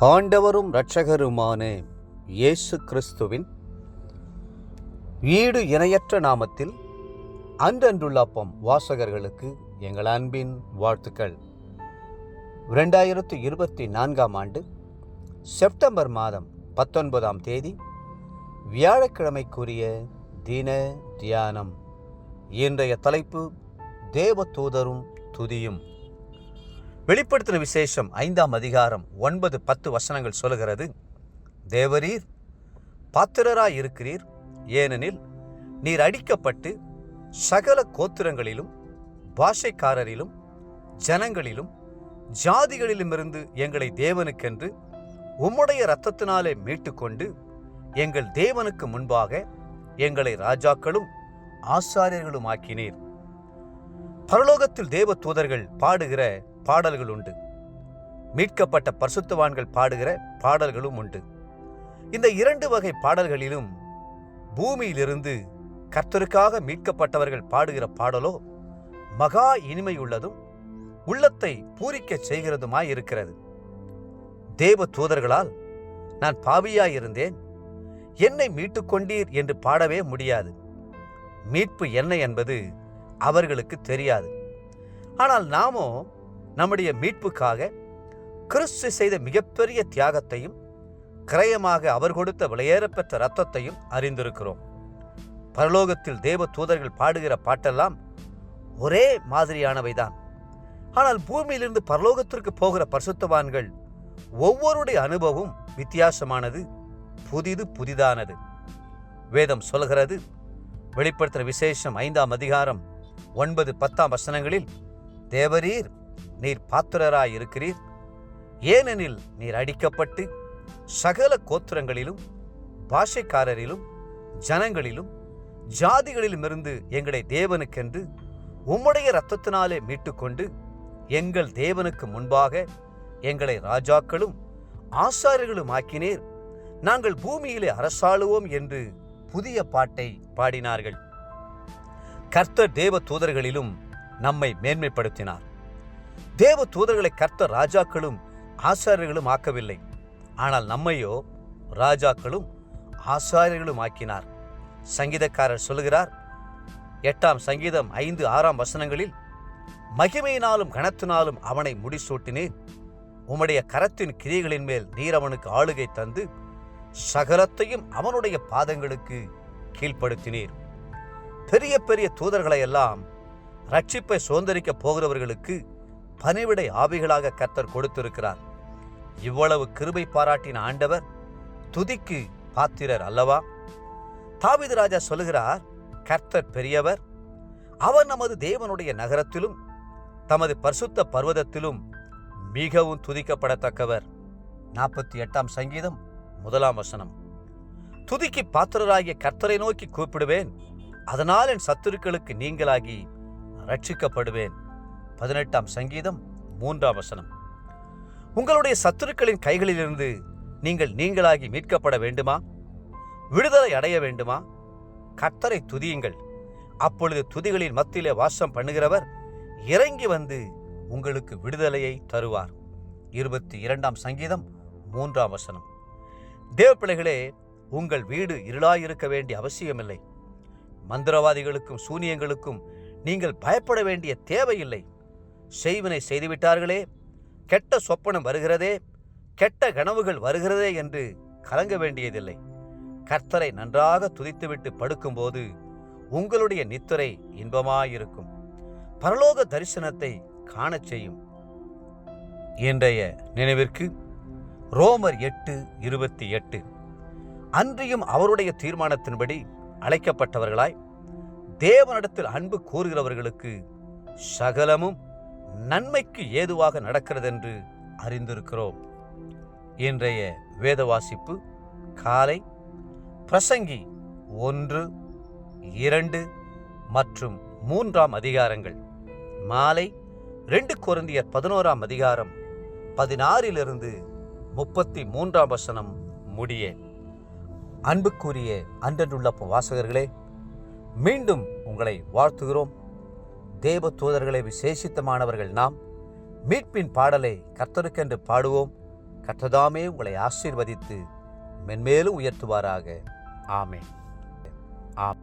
ஆண்டவரும் இரட்சகருமான இயேசு கிறிஸ்துவின் ஈடு இணையற்ற நாமத்தில் அன்றன்றுள்ள அப்பம் வாசகர்களுக்கு எங்கள் அன்பின் வாழ்த்துக்கள். 2024 ஆண்டு செப்டம்பர் மாதம் 19ஆம் தேதி வியாழக்கிழமைக்குரிய தின தியானம். இன்றைய தலைப்பு தேவதூதரும் துதியும். வெளிப்படுத்தின விசேஷம் 5ஆம் அதிகாரம் 9-10 வசனங்கள் சொல்லுகிறது, தேவரீர் பாத்திரராய் இருக்கிறீர், ஏனெனில் நீர் அடிக்கப்பட்டு சகல கோத்திரங்களிலும் பாஷைக்காரரிலும் ஜனங்களிலும் ஜாதிகளிலுமிருந்து எங்களை தேவனுக்கென்று உம்முடைய இரத்தத்தினாலே மீட்டுக்கொண்டு எங்கள் தேவனுக்கு முன்பாக எங்களை ராஜாக்களும் ஆசாரியர்களும் ஆக்கினீர். பரலோகத்தில் தேவ தூதர்கள் பாடுகிற பாடல்கள் உண்டு, மீட்கப்பட்ட பரிசுத்தவான்கள் பாடுகிற பாடல்களும் உண்டு. இந்த 2 வகை பாடல்களிலும் பூமியிலிருந்து கர்த்தருக்காக மீட்கப்பட்டவர்கள் பாடுகிற பாடலோ மகா இனிமையுள்ளதும் உள்ளத்தை பூரிக்க செய்கிறதுமாய் இருக்கிறது. தேவ தூதர்களால் நான் பாவியாயிருந்தேன், என்னை மீட்டுக்கொண்டீர் என்று பாடவே முடியாது. மீட்பு என்ன என்பது அவர்களுக்கு தெரியாது. ஆனால் நாமோ நம்முடைய மீட்புக்காக கிறிஸ்து செய்த மிகப்பெரிய தியாகத்தையும் கிரயமாக அவர் கொடுத்த விலையேறப்பெற்ற இரத்தத்தையும் அறிந்திருக்கிறோம். பரலோகத்தில் தேவ தூதர்கள் பாடுகிற பாட்டெல்லாம் ஒரே மாதிரியானவைதான். ஆனால் பூமியிலிருந்து பரலோகத்திற்கு போகிற பரிசுத்தவான்கள் ஒவ்வொருடைய அனுபவம் வித்தியாசமானது, புதிதானது. வேதம் சொல்கிறது, வெளிப்படுத்தின விசேஷம் 5ஆம் அதிகாரம் 9-10 வசனங்களில், தேவரீர் நீர் பாத்திரராய் இருக்கிறீர், ஏனெனில் நீர் அடிக்கப்பட்டு சகல கோத்திரங்களிலும் பாஷைக்காரரிலும் ஜனங்களிலும் ஜாதிகளிலுமிருந்து எங்களை தேவனுக்கென்று உம்முடைய இரத்தத்தினாலே மீட்டுக்கொண்டு எங்கள் தேவனுக்கு முன்பாக எங்களை ராஜாக்களும் ஆசாரியர்களும் ஆக்கினீர். நாங்கள் பூமியிலே அரசாளுவோம் என்று புதிய பாட்டை பாடினார்கள். கர்த்தர் தேவ தூதர்களிலும் நம்மை மேன்மைப்படுத்தினார். தேவ தூதர்களை கர்த்தர் ராஜாக்களும் ஆசாரியர்களும் ஆக்கவில்லை, ஆனால் நம்மையோ ராஜாக்களும் ஆசாரியர்களும் ஆக்கினார். சங்கீதக்காரர் சொல்லுகிறார், 8ஆம் சங்கீதம் 5-6 வசனங்களில், மகிமையினாலும் கனத்தினாலும் அவனை முடிசூட்டினீர், உம்முடைய கரத்தின் கிரியைகளின் மேல் நீர் அவனுக்கு ஆளுகை தந்து சகலத்தையும் அவனுடைய பாதங்களுக்கு கீழ்ப்படுத்தினீர். பெரிய பெரிய தூதர்களை எல்லாம் ரட்சிப்பை சுதந்திரிக்க போகிறவர்களுக்கு பணிவிடை ஆவிகளாக கர்த்தர் கொடுத்திருக்கிறார். இவ்வளவு கிருபை பாராட்டின ஆண்டவர் துதிக்கு பாத்திரர் அல்லவா? தாவீது ராஜா சொல்லுகிறார், கர்த்தர் பெரியவர், அவர் நமது தேவனுடைய நகரத்திலும் தமது பரிசுத்த பர்வதத்திலும் மிகவும் துதிக்கப்படத்தக்கவர். 48ஆம் சங்கீதம் 1ஆம் வசனம். துதிக்கு பாத்திரராகிய கர்த்தரை நோக்கி கூப்பிடுவேன், அதனால் என் சத்துருக்களுக்கு நீங்களாகி ரட்சிக்கப்படுவேன். 18ஆம் சங்கீதம் 3ஆம் வசனம். உங்களுடைய சத்துருக்களின் கைகளிலிருந்து நீங்கள் நீங்களாகி மீட்கப்பட வேண்டுமா? விடுதலை அடைய வேண்டுமா? கர்த்தரை துதியுங்கள், அப்பொழுது துதிகளின் மத்தியிலே வாசம் பண்ணுகிறவர் இறங்கி வந்து உங்களுக்கு விடுதலையை தருவார். 22ஆம் சங்கீதம் 3ஆம் வசனம். தேவ பிள்ளைகளே, உங்கள் வீடு இருளாயிருக்க வேண்டிய அவசியமில்லை. மந்திரவாதிகளுக்கும் சூனியங்களுக்கும் நீங்கள் பயப்பட வேண்டிய தேவையில்லை. செய்வினை செய்துவிட்டார்களே, கெட்ட சொப்பனம் வருகிறதே, கெட்ட கனவுகள் வருகிறதே என்று கலங்க வேண்டியதில்லை. கர்த்தரை நன்றாக துதித்துவிட்டு படுக்கும்போது உங்களுடைய நித்திரை இன்பமாயிருக்கும், பரலோக தரிசனத்தை காணச் செய்யும். இன்றைய நினைவிற்கு ரோமர் 8:28. அன்றியும் அவருடைய தீர்மானத்தின்படி அழைக்கப்பட்டவர்களாய் தேவனிடத்தில் அன்பு கூறுகிறவர்களுக்கு சகலமும் நன்மைக்கு ஏதுவாக நடக்கிறதென்று அறிந்திருக்கிறோம். இன்றைய வேத வாசிப்பு காலை பிரசங்கி 1, 2 மற்றும் 3ஆம் அதிகாரங்கள், மாலை 2 கொரிந்தியர் 11ஆம் அதிகாரம் 16 33ஆம் வசனம் முடிய. அன்புக்குரிய அன்றன்றுள்ள வாசகர்களே, மீண்டும் உங்களை வாழ்த்துகிறோம். தேவ தூதர்களை விசேஷித்தமானவர்கள் நாம். மீட்பின் பாடலை கர்த்தருக்கென்று பாடுவோம். கர்த்ததாமே உங்களை ஆசீர்வதித்து மென்மேலும் உயர்த்துவாராக. ஆமென். ஆம்.